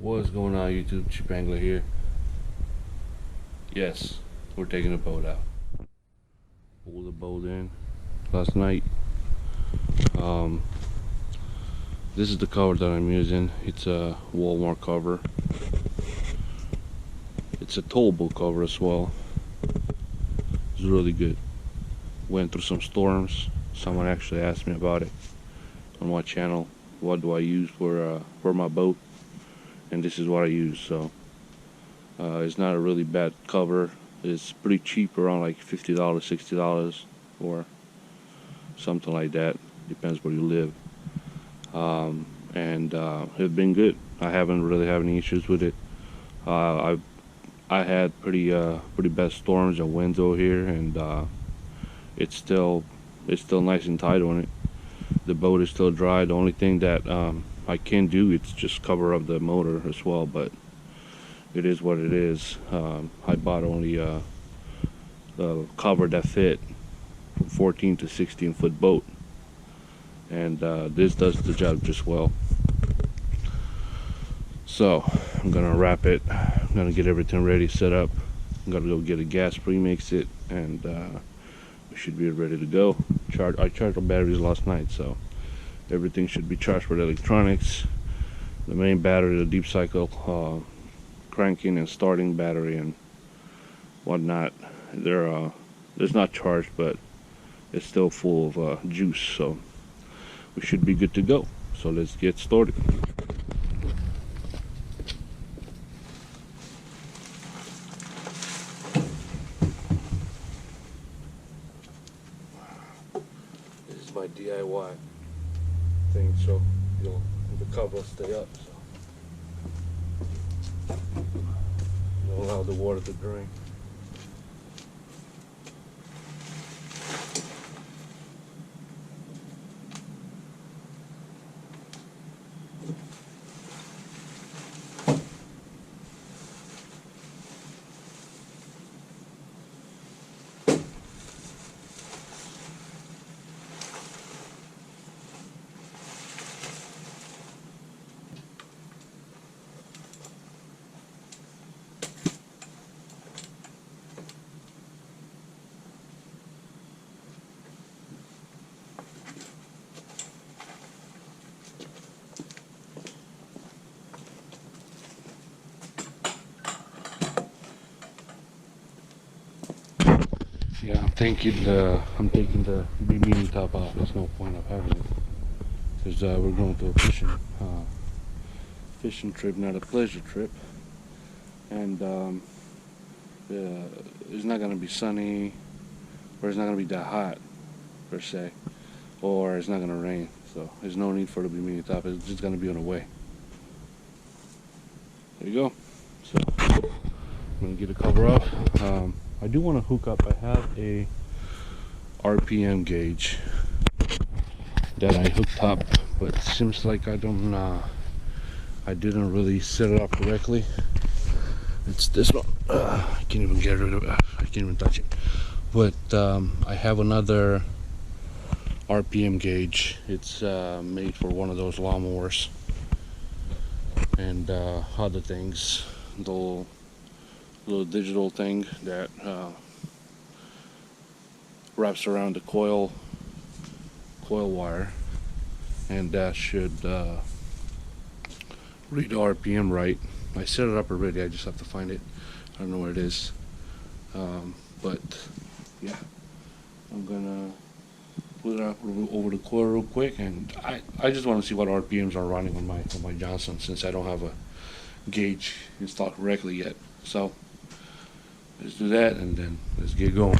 What's going on, YouTube? Cheap Angler here. Yes, we're taking the boat out. Pulled the boat in last night. This is the cover that I'm using. It's a Walmart cover. It's a towable cover as well. It's really good. Went through some storms. Someone actually asked me about it on my channel. What do I use for my boat? And this is what I use. So it's not a really bad cover. It's pretty cheap, around like $50, $60, or something like that. Depends where you live. And it's been good. I haven't really had any issues with it. I had pretty bad storms and winds over here, and it's still nice and tight on it. The boat is still dry. The only thing that I can do is just cover up the motor as well, but it is what it is. I bought only a cover that fit 14 to 16 foot boat, and this does the job just well. So I'm gonna wrap it. I'm gonna get everything ready, set up. I'm gonna go get a gas, pre-mix it, and we should be ready to go. I charged the batteries last night, so everything should be charged for the electronics. The main battery, the deep cycle cranking and starting battery and whatnot, it's not charged, but it's still full of juice, so we should be good to go. So let's get started. This is my DIY thing, so the cover will stay up, so you'll allow the water to drain. Yeah, I'm taking the bimini top off. There's no point of having it, because we're going to a fishing trip, not a pleasure trip, and it's not going to be sunny, or it's not going to be that hot per se, or it's not going to rain. So there's no need for the bimini top. It's just going to be on the way. There you go. So I'm going to get the cover off. I do want to hook up. I have a RPM gauge that I hooked up, but it seems like I didn't really set it up correctly. It's this one. I can't even get rid of it. I can't even touch it. But I have another RPM gauge. It's made for one of those lawnmowers and other things. The little digital thing that wraps around the coil wire, and that should read the RPM right. I set it up already. I just have to find it. I don't know where it is, but yeah, I'm gonna put it up over the coil real quick, and I just want to see what RPMs are running on my Johnson, since I don't have a gauge installed correctly yet. So let's do that, and then let's get going.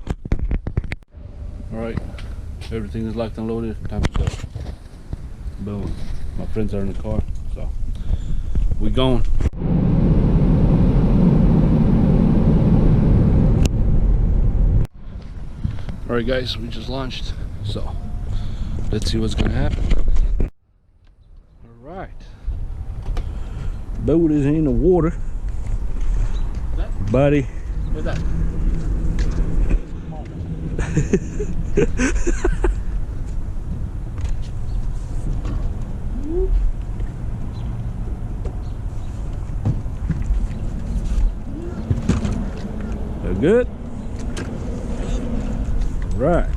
Alright, everything is locked and loaded. Time to go. Boom. My friends are in the car, so we going. Alright guys, we just launched, so let's see what's gonna happen. Alright, boat is in the water, buddy. What's that? good? Right.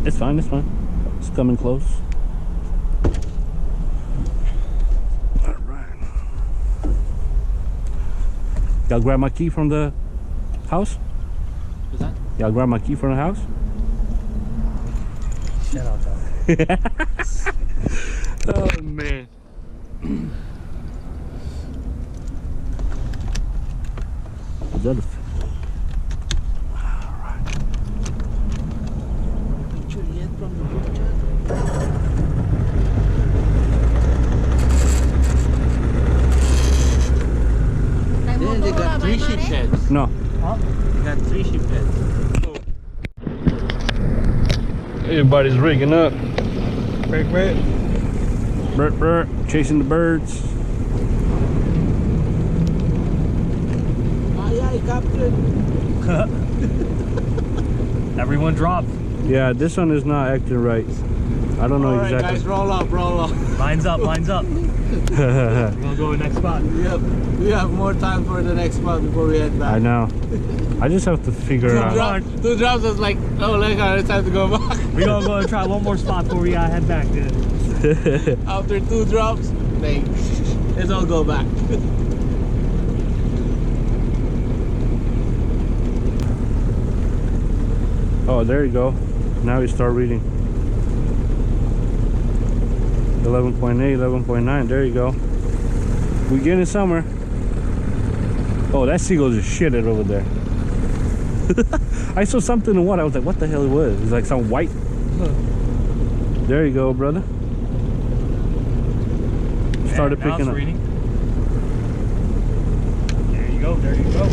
It's fine, it's fine. It's coming close. Alright. Y'all grab my key from the house? What's that? Y'all grab my key from the house? Shut up, dog. Oh man. Is that a Picture yet from the group chat? Then they got 3 sheep heads. no? Huh? They got 3 sheep heads. Everybody's rigging up. Break, break. Chasing the birds. Ah, yeah, he captured. Everyone dropped. Yeah, this one is not acting right. I don't know All right, exactly. guys, roll up, roll up. Lines up, lines up. We're gonna go to the next spot. Yep. We have more time for the next spot before we head back. I know. I just have to figure it out. 2 drops is like, oh, like, it's time to go back. We're gonna go and try one more spot before we head back, dude. After 2 drops, let's all go back. Oh, there you go. Now you start reading. 11.8, 11.9. There you go. We getting somewhere. Oh, that seagull just shitted over there. I saw something in water. I was like, what the hell it was? It's like some white. There you go, brother. Started picking up. Reading. There you go, there you go.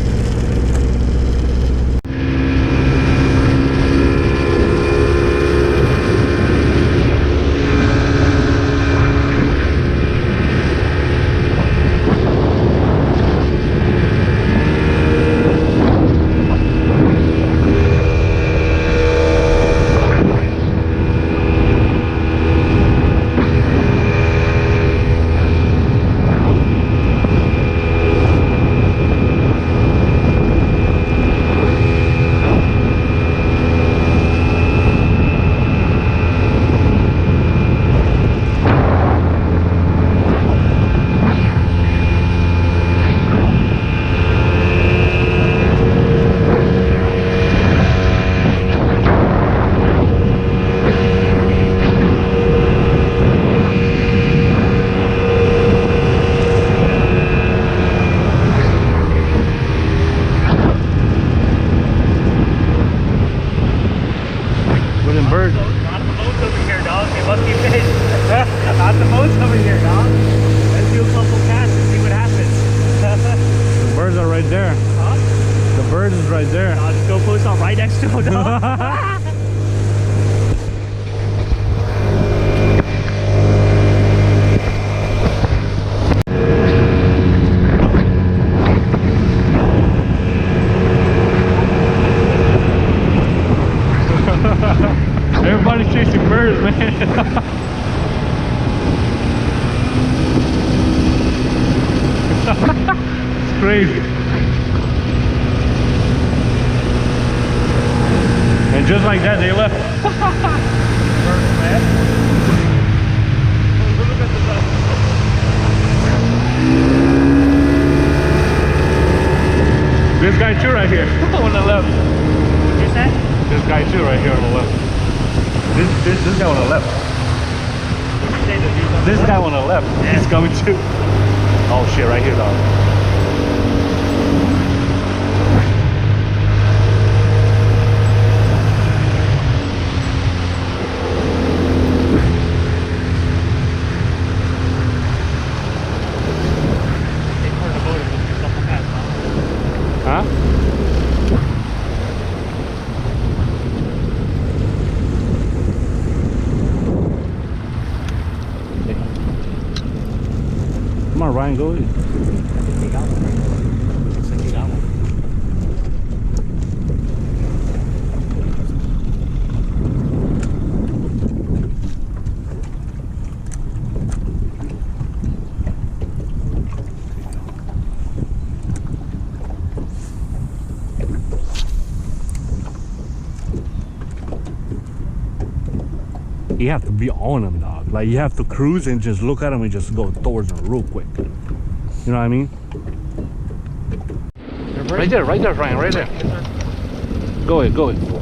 Right there. I'll just go post on right next to him, dog. Everybody's chasing birds, man. It's crazy. And just like that, they left. This guy too right here on the left. What'd you say? This guy too right here on the left. This guy on the left. This guy on the left. Yeah. He's coming too. Oh shit, right here, dog. Huh? Come on, Ryan, go eat. He got one. Looks like he got one. You have to be on them, dog. Like you have to cruise and just look at them and just go towards them real quick. You know what I mean? Right there, Ryan, right there. Go ahead, go ahead.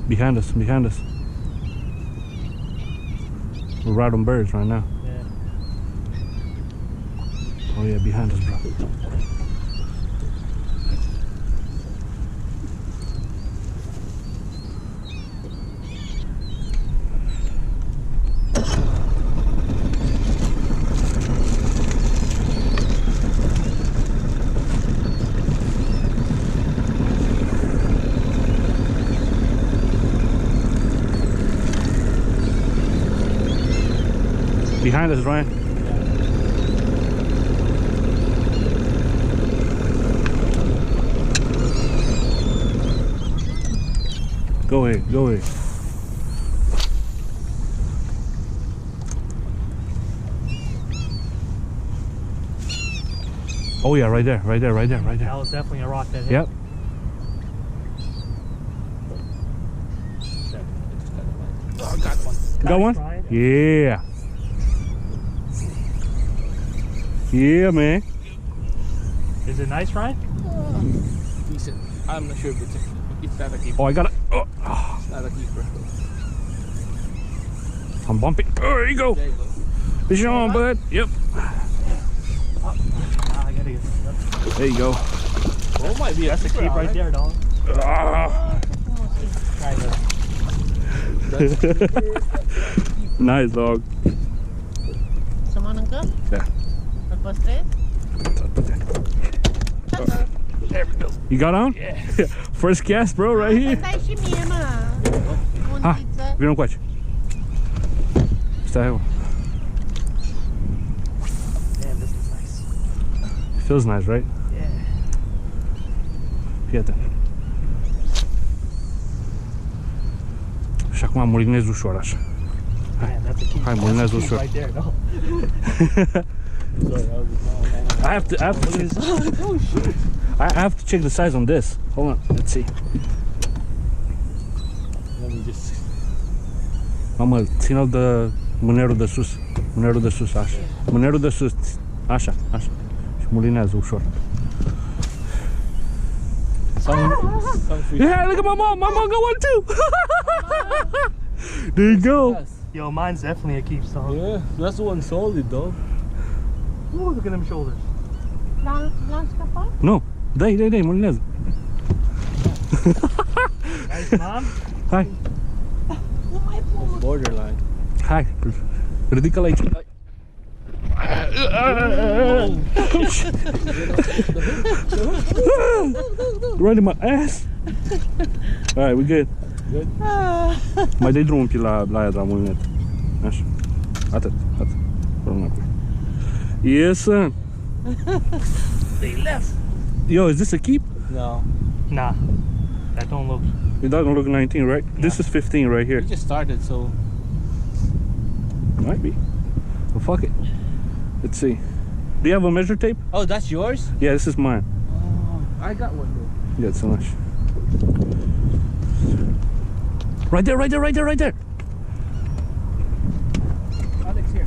Behind us, behind us. We're riding birds right now. Yeah. Oh yeah, behind us, bro. Behind us, Ryan. Go ahead, go ahead. Oh yeah, right there, right there, right there, right there. That was definitely a rock that hit. Yep. Oh, I got one. Got one? Ryan. Yeah. Yeah, man. Is it nice, Ryan? Decent. I'm not sure if it's not a keeper. Oh, I got it. Oh, It's not a keeper. I'm bumping. Oh, there you go. There you go. Fish on, bud. Yep. I gotta get this. There you go. Oh, might be That's a keep right there, dog. Ah. Try to. Nice, dog. Semua nangkep? Yeah. Lepas tres? There we go. You got on? Yeah. First cast, bro, right here. Santai si Mia mah. Ah, Pizza. vira um quate. Está aí. Damn, this is nice. Feels nice, right? Yeah. Fíjate. Și acum mulinez ușor așa. Man, that's a keep. Hai, That's mulinez a keep ușor. right there, no? I have to check. Oh shit. I have to check the size on this. Hold on, let's see. Let me just. Mamă, ține-l de mânerul de sus. Mânerul de sus, așa. Mânerul de sus. Așa, așa. Și mulinează ușor. Some fish. Yeah, look at my mom. My mom got one too. There you go. Yes. Yo, mine's definitely a keep song. Yeah, that's one solid, dog. Ooh, look at them shoulders. Lunch ka pa? No. Dai, mulinează. Nice, Mom. Hai, Oh my God. Borderline. hai. Ridică-l aici. Right in my ass. Alright, we good. Good. Mai dai drumul un pic la aia de la mulinet. Așa. Atât. Până înapoi. Yes, son. They left. Yo, is this a keep? No, Nah, that don't look. It doesn't look 19, right? This is 15 right here. we just started, so Might be. Well, fuck it. Let's see. Do you have a measure tape? oh, that's yours. Yeah, this is mine. Oh, I got one though. You got so much. Right there. Alex here.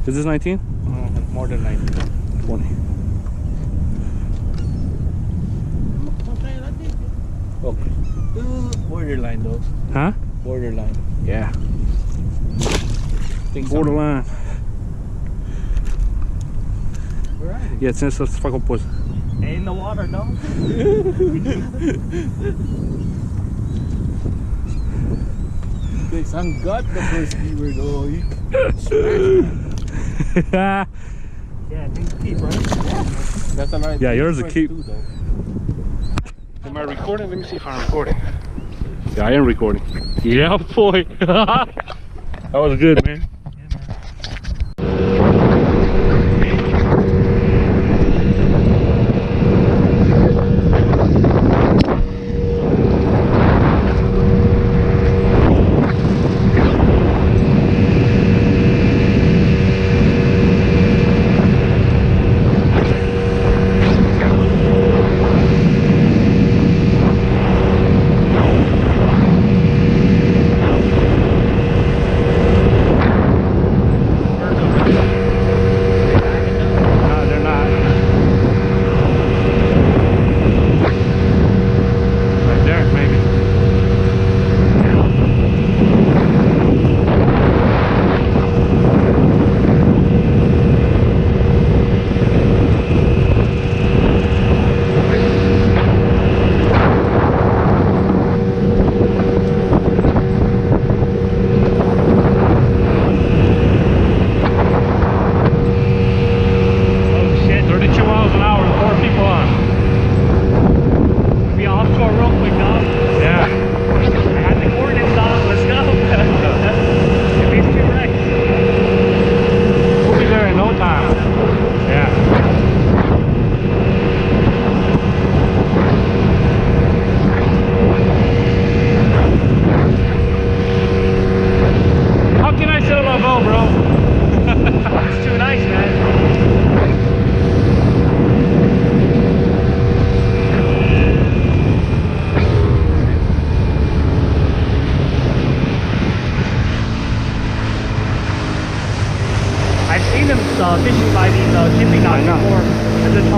Is this 19? More than 90. 20. Okay. Borderline though. Huh? Borderline. Yeah. Think so. Borderline. Where are they? Yeah, ține să-ți fac o poză. In the water, dog. They son got the first keeper though. He Yeah, I think keep, right? That's a nice. Yeah, yours a first keep. two, though. Am I recording? Let me see if I'm recording. Yeah, I am recording. Yeah, boy. That was good, man.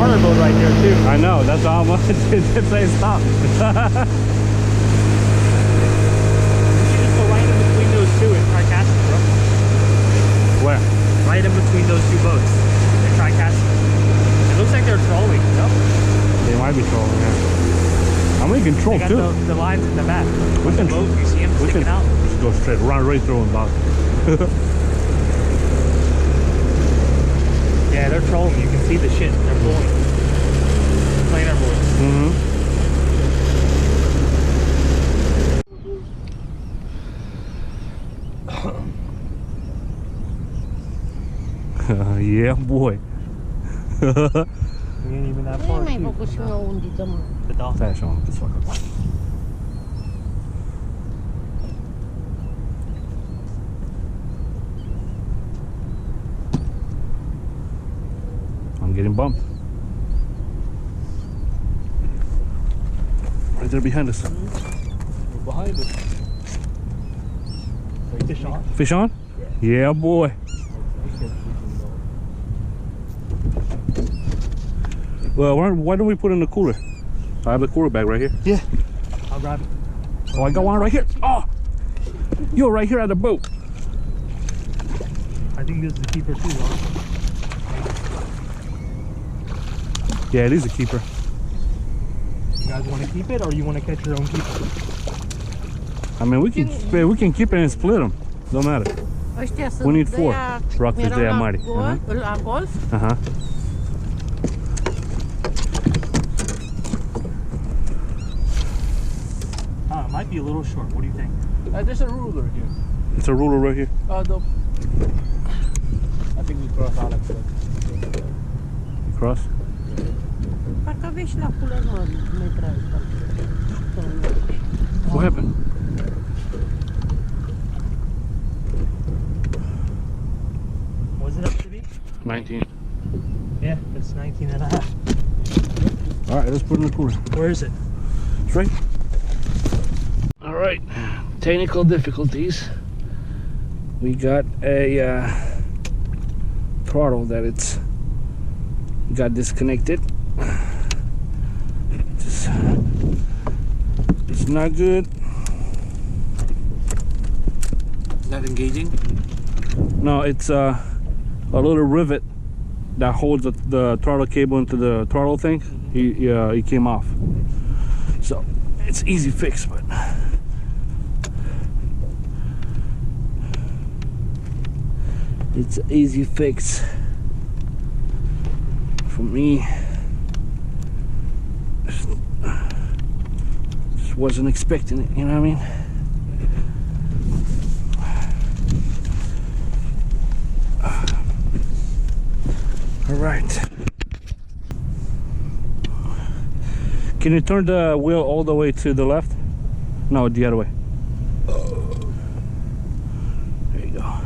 charter boat right there too. I know, that's all I'm to say stop. You should just go right in between those two and try casting, bro. Where? Right in between those two boats and try casting. It looks like they're trolling, you know? They might be trolling, yeah. I mean, we can troll They got too. the lines in the back. We can, Boat, you see them sticking out? just go straight, run right through them, dog. Yeah, they're trolling. You can see the shit. They're pulling. Planer boys. Yeah, boy. We ain't even that far. May too. focus yung dito mo. The dock. Tayo siya, this fucker. I'm getting bumped. Right there behind us. We're behind it. Fish on. Fish on? Yeah, boy. Well, why don't we put it in the cooler? I have the cooler bag right here. Yeah. I'll grab it. Oh, I got one right here. Oh! You're right here at the boat. I think this is the keeper too, huh? Yeah, it is a keeper. You guys want to keep it or you want to catch your own keeper? I mean, we can keep it and split them. Don't matter. We need 4. Rockfish, they are mighty. Golf? Uh-huh. It might be a little short. What do you think? There's a ruler here. It's a ruler right here. No. I think we cross Alex. Cross. Pagka-wish lang ko lang may try. What happened? What is it up to be? 19. Yeah, it's 19 and a half. All right, let's put it in the cooler. Where is it? It's right. All right, technical difficulties. We got a throttle that it's got disconnected. It's not good. Is that engaging? No, it's a little rivet that holds the throttle cable into the throttle thing. He came off. So it's easy fix, but it's an easy fix for me. Just wasn't expecting it, you know what I mean? All right. Can you turn the wheel all the way to the left? No, the other way. There you go.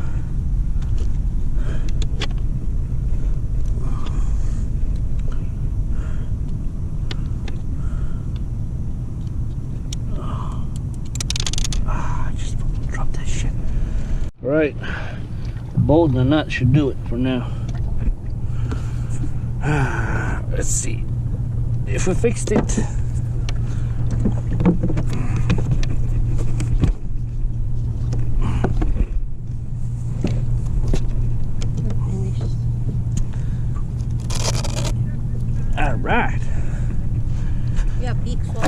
I just fucking dropped that shit. All right. Bolt and the nut should do it for now. Let's see if we fixed it. All right, Yeah, big so.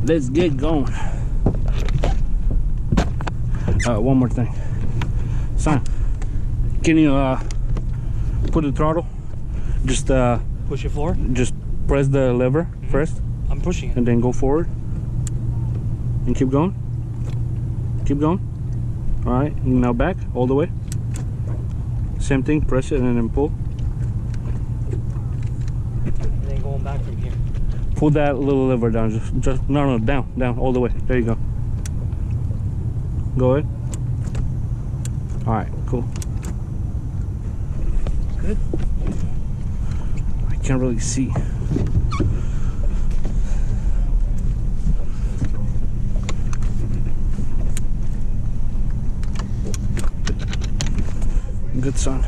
let's get going. One more thing, son. Can you put the throttle? Just Push it forward? just press the lever first I'm pushing it. and then go forward and keep going. Keep going. All right, now back all the way. Same thing, press it and then pull. And then going back from here. Pull that little lever down. Just no, down all the way. There you go. Go ahead. All right, cool. Good. I can't really see. Good, son.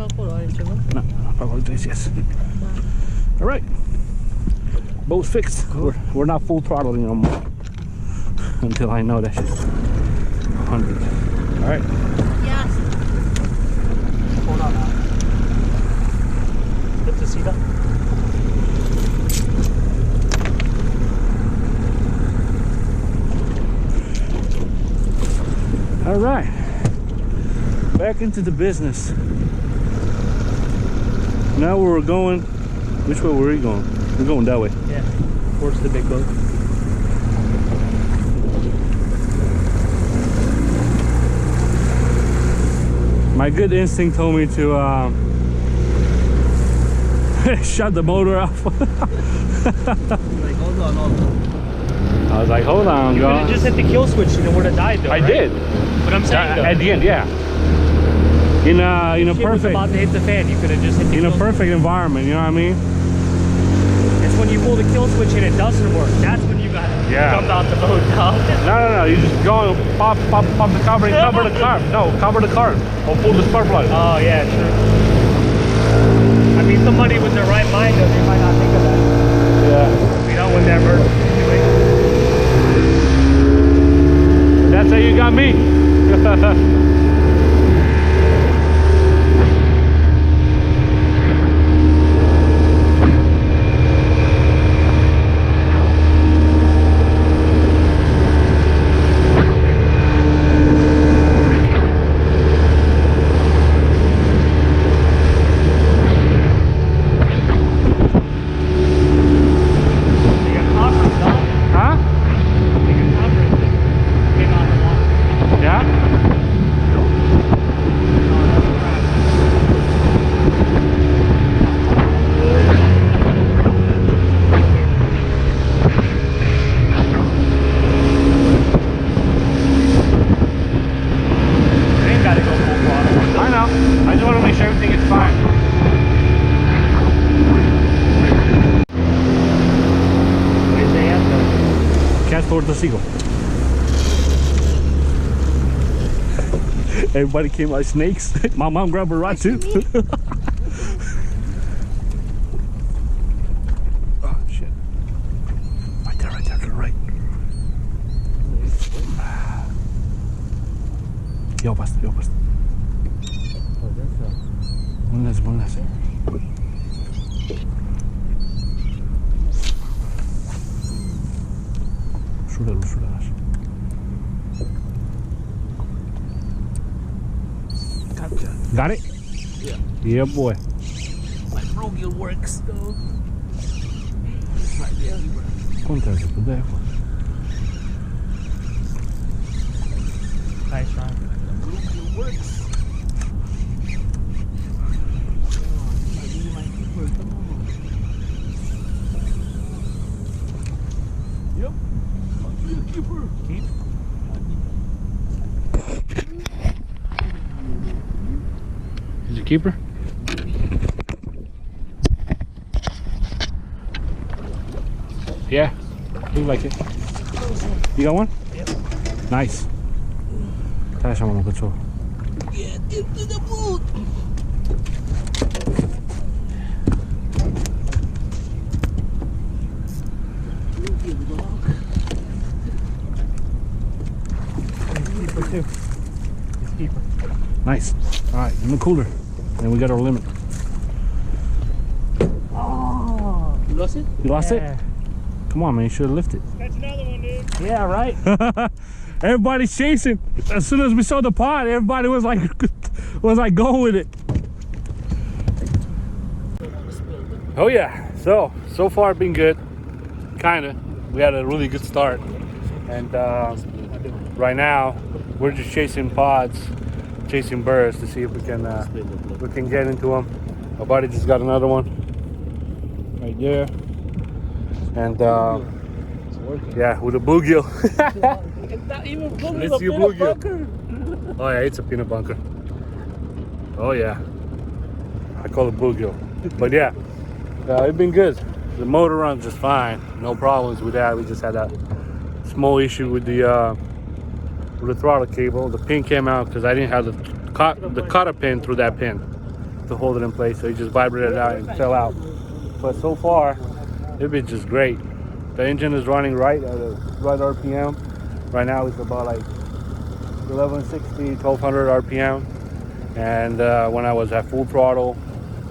nakakuloy, diba? No, apologize, yes. All right. Boat's fixed. We're not full throttling no more. Until I know that shit. 100. All right. Yes. Hold on. Lift the seat up. All right. Back into the business. Now where we're going. Which way were we going? We're going that way. Yeah. Towards the big boat. My good instinct told me to shut the motor off. Like, hold on. I was like, hold on, You could have guys. just hit the kill switch and it would have died though, I right? did. But I'm saying though, At the end, yeah. In a shit was perfect about to hit the fan, you could have just hit the in a kill perfect environment, you know what I mean? switch. It's when you pull the kill switch and it doesn't work. That's when you gotta jump out the boat, dog. No. You just go and pop the cover and cover the carb. No, cover the carb. Or pull the spark plug. Oh yeah, true. I mean, somebody with their right mind though, they might not think of that. Yeah. You know, when they're emergency situation. That's how you got me. You got conference, dog. Huh? You got conference. Came out the water. Yeah? You ain't gotta go full throttle. I know. I just want to make sure everything is fine. What do you say after? Cast towards the seagull. Everybody came like snakes. My mom grabbed a rod too. Oh shit. Right there, to the right. Yo, basta. One less. Şurada. Got it? Yeah. Yeah, boy. My Rogiel works, though. Quanto é que puder? Nice run. It works. Yep. I'll be a keeper. Keep. Is it keeper? Yeah, look like it. You got one? Yep. Nice. Tayo siya mga kutso. Get into the boat. Keeper too. He's keeper. Nice. All right, in the cooler. And we got our limit. Oh, you lost it? You lost Yeah. it? Come on, man, you should have lifted. That's another one, dude. Yeah, right. Everybody's chasing. As soon as we saw the pod, everybody was like going with it. Oh yeah. So far been good. Kinda. We had a really good start. And right now we're just chasing pods, chasing birds to see if we can get into them. My buddy just got another one right there. And yeah, with a bluegill. It's not even Let's see a bluegill. Oh yeah, it's a peanut bunker. Oh yeah, I call it bluegill. But yeah, it's been good. The motor runs just fine. No problems with that. We just had a small issue with the throttle cable. The pin came out because I didn't have the cotter pin through that pin. to hold it in place, so it just vibrated out and fell out. But so far, it's been just great. The engine is running right at the right RPM. Right now it's about like 1160, 1200 RPM. And when I was at full throttle,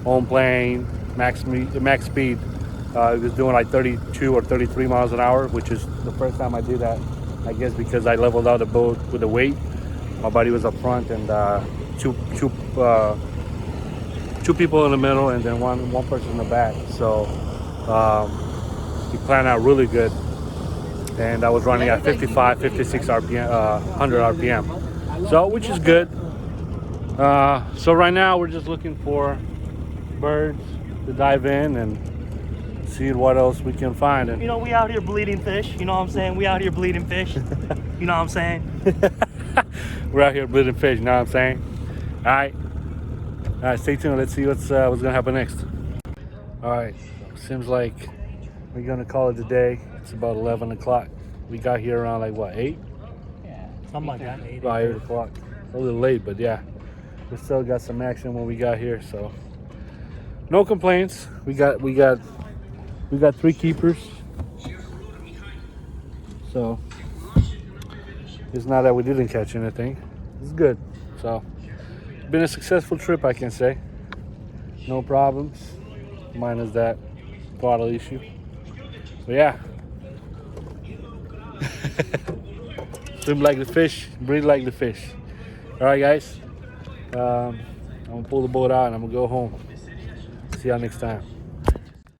home plane, max speed, it was doing like 32 or 33 miles an hour, which is the first time I did that. I guess because I leveled out the boat with the weight. My buddy was up front, and two people in the middle, and then one person in the back. So he planned out really good. And I was running at 55, 56 RPM, 100 RPM. So, which is good. So right now we're just looking for birds to dive in and see what else we can find. And You know, we out here bleeding fish. You know what I'm saying? We out here bleeding fish. You know what I'm saying? we're out here bleeding fish, you know what I'm saying? All right, stay tuned. Let's see what's gonna happen next. All right, seems like we're gonna call it a day. It's about 11 o'clock. We got here around like what, 8? Yeah, something like that. About 8 o'clock. A little late, but yeah, we still got some action when we got here. So no complaints. We got 3 keepers. So it's not that we didn't catch anything. It's good. So been a successful trip, I can say. No problems, minus that throttle issue. But yeah. Swim like the fish, breathe like the fish. All right, guys. I'm gonna pull the boat out and I'm gonna go home. See y'all next time.